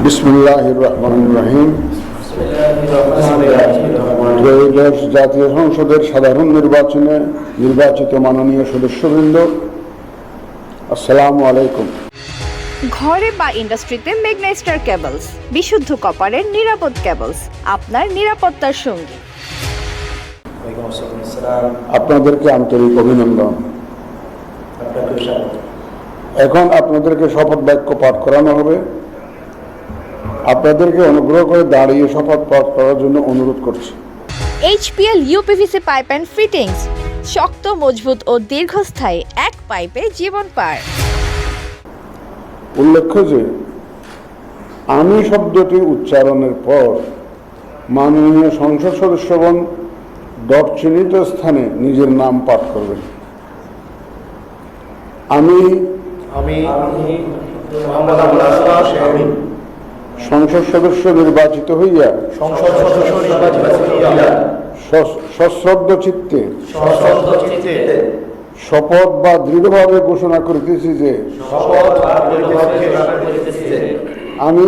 বিসমিল্লাহির রহমানির রহিম। ত্রয়োদশ জাতীয় সংসদের সাধারণ নির্বাচনে নির্বাচিত মাননীয় সদস্যবৃন্দ, আসসালামু আলাইকুম। ঘরে বা ইন্ডাস্ট্রিতে মেঘনা স্টার কেবলস, বিশুদ্ধ কপারের নিরাপদ কেবলস, আপনার নিরাপত্তার সঙ্গী। আপনাদেরকে আন্তরিক অভিনন্দন। এখন আপনাদেরকে শপথ বাক্য পাঠ করানো হবে। আপনাদেরকে অনুগ্রহ করে দাঁড়িয়ে শপথ পাঠ করার জন্য অনুরোধ করছি। HPL uPVC pipe and fittings, শক্ত, মজবুত ও দীর্ঘস্থায়ী, এক পাইপে জীবন পার। উল্লেখ্য যে আমি শব্দটি উচ্চারণের পর মাননীয় সংসদ সদস্যগণ ডট চিহ্নিত স্থানে নিজের নাম পাঠ করবেন। আমি সংসদ সদস্য নির্বাচিত হইয়া সশ্রদ্ধ চিত্তে শপথ বা দৃঢ়ভাবে ঘোষণা করিতেছি যে আমি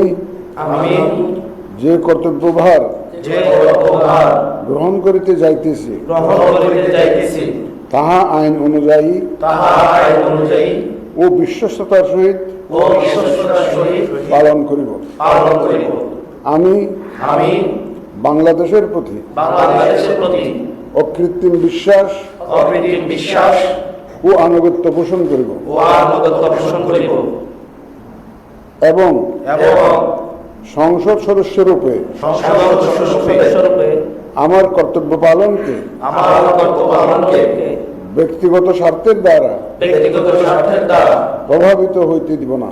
যে কর্তব্যভার গ্রহণ করিতে যাইতেছি তাহা আইন অনুযায়ী ও বিশ্বস্ততার সহিত পালন করিব। আমি বাংলাদেশের প্রতি অকৃত্রিম বিশ্বাস ও আনুগত্য পোষণ করিব এবং সংসদ সদস্যরূপে আমার কর্তব্য পালনকে ব্যক্তিগত স্বার্থের দ্বারা প্রভাবিত হইতে দিব না।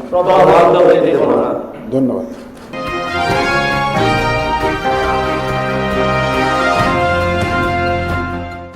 ধন্যবাদ।